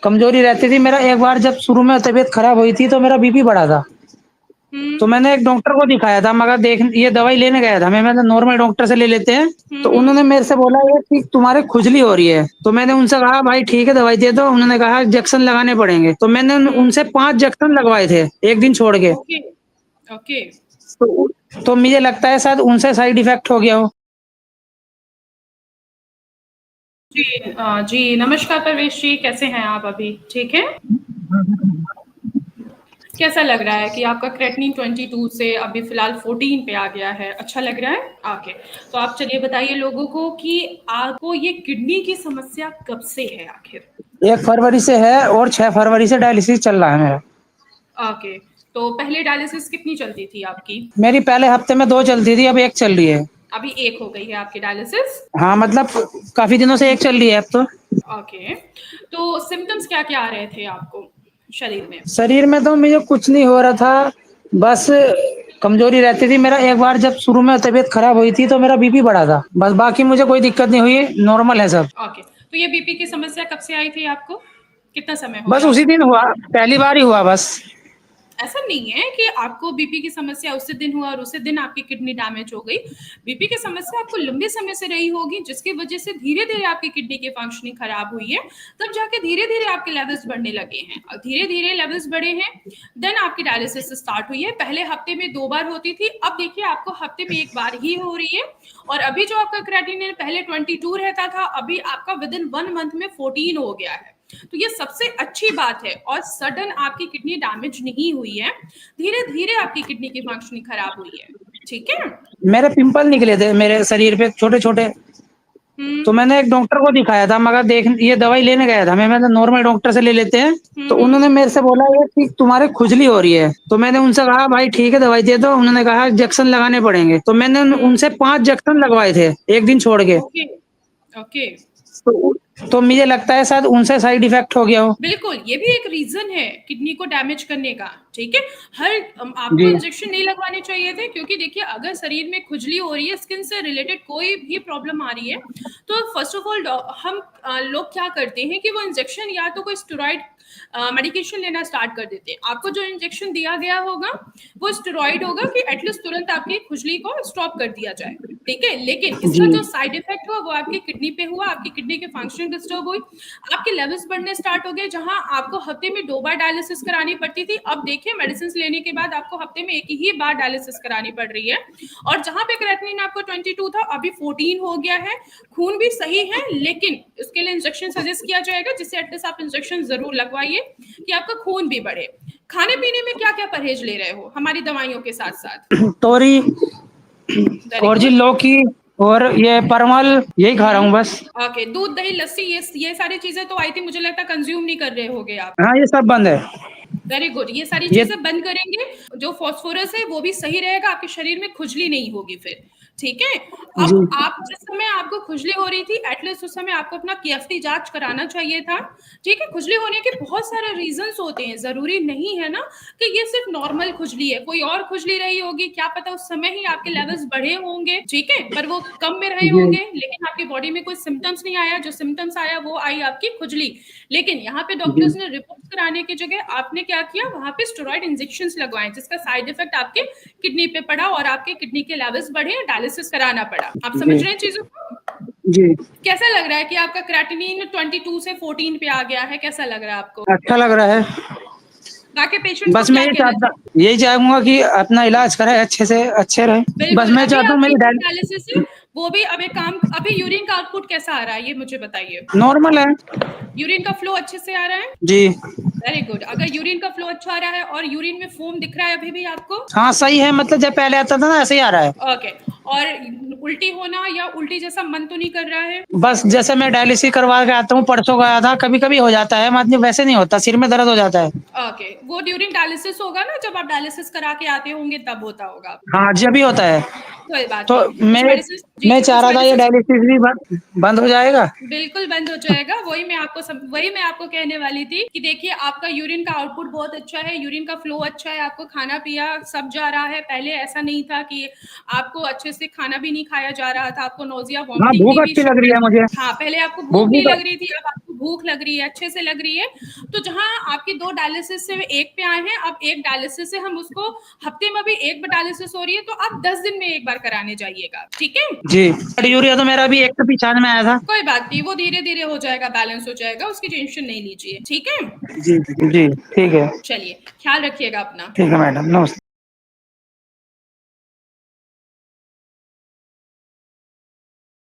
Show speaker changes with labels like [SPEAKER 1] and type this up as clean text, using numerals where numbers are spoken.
[SPEAKER 1] कमजोरी रहती थी। मेरा एक बार जब शुरू में तबीयत खराब हुई थी तो मेरा बीपी बढ़ा था। तो
[SPEAKER 2] हुँ।
[SPEAKER 1] मैंने एक डॉक्टर को दिखाया था, मगर देख ये दवाई लेने गया था मैंने नॉर्मल डॉक्टर से ले लेते हैं।
[SPEAKER 2] हुँ,
[SPEAKER 1] तो
[SPEAKER 2] हुँ।
[SPEAKER 1] उन्होंने मेरे से बोला ये कि तुम्हारे खुजली हो रही है। तो मैंने उनसे कहा भाई ठीक है दवाई दे दो। उन्होंने कहा इंजेक्शन लगाने पड़ेंगे। तो मैंने
[SPEAKER 2] हुँ।
[SPEAKER 1] उनसे 5 इंजेक्शन लगवाए थे, एक दिन छोड़ के।
[SPEAKER 2] Okay, okay.
[SPEAKER 1] तो मुझे लगता है शायद उनसे साइड इफेक्ट हो गया हो।
[SPEAKER 2] जी जी, नमस्कार परवेश जी, कैसे हैं आप अभी? ठीक हैं? कैसा लग रहा है कि आपका क्रेटिनिन 22 से अभी फ़िलहाल 14 पे आ गया है, अच्छा लग रहा है? ओके, तो आप चलिए बताइए लोगों को कि आपको ये किडनी की समस्या कब से है आखिर?
[SPEAKER 1] 1 फरवरी से है और 6 फरवरी से डायलिसिस चल रहा है मेरा।
[SPEAKER 2] ओके, तो पहले डायलिसिस कितनी चलती थी आपकी?
[SPEAKER 1] मेरी पहले हफ्ते में 2 चलती थी, अब 1 चल रही है।
[SPEAKER 2] अभी 1 हो गई है आपकी डायलिसिस?
[SPEAKER 1] हाँ, मतलब काफ़ी दिनों से 1 चल रही है अब तो।
[SPEAKER 2] ओके, तो सिम्पटम्स क्या-क्या आ रहे थे आपको शरीर में?
[SPEAKER 1] शरीर में तो मुझे कुछ नहीं हो रहा था, बस कमज़ोरी रहती थी। मेरा एक बार जब शुरू में तबीयत खराब हुई थी तो मेरा बीपी बढ़ा था। बस बाकी मुझे कोई दिक्कत नहीं हुई, नॉर्मल है सब।
[SPEAKER 2] ओके, तो ये बीपी की समस्या कब से आई थी आपको? कितना समय हो
[SPEAKER 1] बस
[SPEAKER 2] गया
[SPEAKER 1] उसी
[SPEAKER 2] आपको
[SPEAKER 1] दिन
[SPEAKER 2] बीपी
[SPEAKER 1] हुआ,
[SPEAKER 2] को?
[SPEAKER 1] पहली बार ही हुआ बस।
[SPEAKER 2] ऐसा नहीं है कि आपको बीपी की समस्या उसी दिन हुआ और उसी दिन आपकी किडनी डैमेज हो गई। बीपी की समस्या आपको लंबे समय से रही होगी जिसकी वजह से धीरे-धीरे आपकी किडनी की फंक्शनिंग खराब हुई है, तब जाके धीरे-धीरे आपके लेवल्स बढ़ने लगे हैं और धीरे-धीरे लेवल्स बढ़े हैं, देन आपकी डायलिसिस स्टार्ट हुई है। पहले हफ्ते में 2 बार होती थी, अब देखिए आपको हफ्ते में 1 बार ही हो रही है और अभी जो आपका क्रेटिनिन पहले 22 रहता था, अभी आपका विदिन 1 मंथ में 14 हो गया है। तो ये सबसे अच्छी बात है और सडन आपकी किडनी डैमेज नहीं हुई है, धीरे-धीरे आपकी किडनी की फंक्शनिंग खराब हुई है, ठीक है?
[SPEAKER 1] मेरे पिंपल निकले थे मेरे शरीर पे छोटे-छोटे।
[SPEAKER 2] हुँ,
[SPEAKER 1] तो मैंने एक डॉक्टर को दिखाया था, मगर देख ये दवाई लेने गया था मैंने नॉर्मल डॉक्टर से ले लेते हैं।
[SPEAKER 2] हुँ,
[SPEAKER 1] तो
[SPEAKER 2] हुँ,
[SPEAKER 1] उन्होंने मेरे से बोला ये कि तुम्हारे खुजली हो रही है। तो मैंने उनसे कहा भाई ठीक है दवाई दे दो। उन्होंने कहा इंजेक्शन लगाने पड़ेंगे। तो मैंने
[SPEAKER 2] हुँ,
[SPEAKER 1] उनसे 5 इंजेक्शन लगवाए थे, एक दिन छोड़ के।
[SPEAKER 2] Okay, okay.
[SPEAKER 1] तो मुझे लगता है शायद उनसे साइड इफेक्ट हो गया हो।
[SPEAKER 2] बिल्कुल, ये भी एक रीज़न है किडनी को डैमेज करने का, ठीक है? आपको
[SPEAKER 1] जी,
[SPEAKER 2] इंजेक्शन नहीं लगवाने चाहिए थे क्योंकि देखिए अगर शरीर में खुजली हो रही है, स्किन से रिलेटेड कोई भी प्रॉब्लम आ रही है, तो फर्स्ट ऑफ ऑल लोग क्या करते हैं कि वो इंजेक्शन या तो कोई स्टेरॉइड मेडिकेशन लेना स्टार्ट कर देते हैं। आपको जो इंजेक्शन दिया गया होगा, वो स्टेरॉइड होगा कि एटलीस्ट तुरंत आपकी खुजली को स्टॉप कर दिया जाए, ठीक है? लेकिन
[SPEAKER 1] जी,
[SPEAKER 2] इसका जो साइड इफ़ेक्ट हुआ, वो आपकी किडनी पे हुआ, आपकी किडनी की फंक्शनिंग डिस्टर्ब हुई, आपके लेवल्स बढ़ने स्टार्ट हो गए जहां आपको हफ्ते में 2 बार डायलिसिस करानी पड़ती थी। अब देखिए मेडिसिन लेने के बाद आपको हफ्ते में 1 ही बार डायलिसिस करानी पड़ रही है और जहां पे क्रेटिनिन आपको 22 था अभी 14 हो गया है। खून भी सही है लेकिन उसके लिए इंजेक्शन सजेस्ट किया जाएगा जिससे एटलीस्ट आप इंजेक्शन जरूर लगवाइए कि आपका खून भी बढ़े। खाने पीने में क्या क्या परहेज ले रहे हो हमारी दवाइयों के साथ साथ?
[SPEAKER 1] तोरी
[SPEAKER 2] वेरी
[SPEAKER 1] और जी
[SPEAKER 2] गुड।
[SPEAKER 1] लौकी और ये परवल यही खा रहा हूँ बस।
[SPEAKER 2] ओके, दूध दही लस्सी ये सारी चीजें तो आई थी मुझे लगता है कंज्यूम नहीं कर रहे होगे आप।
[SPEAKER 1] हाँ, ये सब बंद है।
[SPEAKER 2] वेरी गुड, ये सारी
[SPEAKER 1] ये
[SPEAKER 2] चीजें बंद करेंगे, जो फास्फोरस है वो भी सही रहेगा, आपके शरीर में खुजली नहीं होगी फिर, ठीक है?
[SPEAKER 1] जी,
[SPEAKER 2] अब आप जिस समय आपको खुजली हो रही थी एटलीस्ट उस समय आपको अपना केएफटी जांच कराना चाहिए था, ठीक है? खुजली होने के बहुत सारे रीजंस होते हैं, जरूरी नहीं है ना कि ये सिर्फ नॉर्मल खुजली है, कोई और खुजली रही होगी, क्या पता उस समय ही आपके लेवल्स बढ़े होंगे, ठीक है? पर वो कम में रहे
[SPEAKER 1] जी,
[SPEAKER 2] होंगे लेकिन आपकी बॉडी में कोई सिम्टम्स नहीं आया, जो सिम्टम्स आया वो आई आपकी खुजली। लेकिन यहाँ पे
[SPEAKER 1] जी,
[SPEAKER 2] डॉक्टर्स ने रिपोर्ट कराने की जगह आपने क्या किया, वहां पे स्टेरॉइड इंजेक्शंस लगवाए जिसका साइड इफेक्ट आपके किडनी पे पड़ा और आपके किडनी के लेवल्स बढ़े, डायलिसिस कराना पड़ा। आप समझ
[SPEAKER 1] जी,
[SPEAKER 2] रहे हैं चीजों को?
[SPEAKER 1] जी।
[SPEAKER 2] कैसा लग रहा है कि आपका क्रेटिनिन 22 से 14 पे आ गया है, कैसा लग रहा है आपको?
[SPEAKER 1] अच्छा लग रहा है।
[SPEAKER 2] बाकी पेशेंट्स को
[SPEAKER 1] बस मैं
[SPEAKER 2] क्या कहना चाहिए?
[SPEAKER 1] यही चाहूँगा कि अपना इलाज कराएँ अच्छे से अच्छे रहे। बस
[SPEAKER 2] बिल्कुल,
[SPEAKER 1] मैं
[SPEAKER 2] अभी
[SPEAKER 1] चाहता हूँ
[SPEAKER 2] आपकी
[SPEAKER 1] मेरी
[SPEAKER 2] जो
[SPEAKER 1] डायल
[SPEAKER 2] डायलिसिस है वो भी अब एक काम, अभी यूरिन का आउटपुट कैसा आ रहा है ये मुझे बताइए?
[SPEAKER 1] नॉर्मल है।
[SPEAKER 2] यूरिन का फ्लो अच्छे से आ रहा है?
[SPEAKER 1] जी।
[SPEAKER 2] Very good. अगर यूरिन का फ्लो अच्छा आ रहा है और यूरिन में फोम दिख रहा है अभी भी आपको?
[SPEAKER 1] हाँ, सही है, मतलब जब पहले आता था ना ऐसे ही आ रहा है।
[SPEAKER 2] ओके। और उल्टी होना या उल्टी जैसा मन तो नहीं कर रहा है?
[SPEAKER 1] बस जैसे मैं डायलिसिस करवा के आता हूँ, परसों गया था, कभी-कभी हो जाता है, मतलब वैसे नहीं होता, सिर में दर्द हो जाता है।
[SPEAKER 2] ओके, वो ड्यूरिंग डायलिसिस होगा ना, जब आप डायलिसिस करा के आते होंगे तब होता होगा आपको।
[SPEAKER 1] हाँ, जब भी होता है।
[SPEAKER 2] कोई बात
[SPEAKER 1] तो
[SPEAKER 2] नहीं। कुछ
[SPEAKER 1] मैं
[SPEAKER 2] मेडिसिन, जी,
[SPEAKER 1] मैं
[SPEAKER 2] जी,
[SPEAKER 1] चाह
[SPEAKER 2] कुछ
[SPEAKER 1] रहा था ये
[SPEAKER 2] मेडिसिन
[SPEAKER 1] डायलिसिस भी बंद हो जाएगा।
[SPEAKER 2] बिल्कुल बंद हो जाएगा। वही मैं आपको कहने वाली थी कि देखिए आपका यूरिन का आउटपुट बहुत अच्छा है, यूरिन का फ्लो अच्छा है, आपको खाना-पिया सब जा रहा है। पहले ऐसा नहीं था कि आपको अच्छे से खाना भी नहीं खाया जा रहा था, आपको नोज़िया,
[SPEAKER 1] हाँ,
[SPEAKER 2] वॉमिटिंग
[SPEAKER 1] भूख
[SPEAKER 2] की भी
[SPEAKER 1] अच्छी लग रही
[SPEAKER 2] शिकायत।
[SPEAKER 1] है मुझे।
[SPEAKER 2] हाँ, पहले आपको
[SPEAKER 1] भूख
[SPEAKER 2] भूख
[SPEAKER 1] भी
[SPEAKER 2] नहीं
[SPEAKER 1] तो
[SPEAKER 2] लग रही थी, अब आपको भूख लग रही है, अच्छे से लग रही है, तो जहां आपकी 2 डायलिसिस से 1 पे आए हैं, अब 1 डायलिसिस से हम उसको हफ्ते में भी 1 डायलिसिस हो रही है, तो आप 10 दिन में 1 बार कराने जाइएगा, ठीक है?
[SPEAKER 1] जी। यूरिया तो मेरा भी 195 में आया था।
[SPEAKER 2] कोई बात नहीं, वो धीरे-धीरे हो जाएगा, बैलेंस हो जाएगा, उसकी टेंशन नहीं लीजिए, ठीक है?
[SPEAKER 1] जी, जी, ठीक है।
[SPEAKER 2] चलिए, ख्याल रखिएगा अपना।
[SPEAKER 1] ठीक है मैडम, नमस्ते।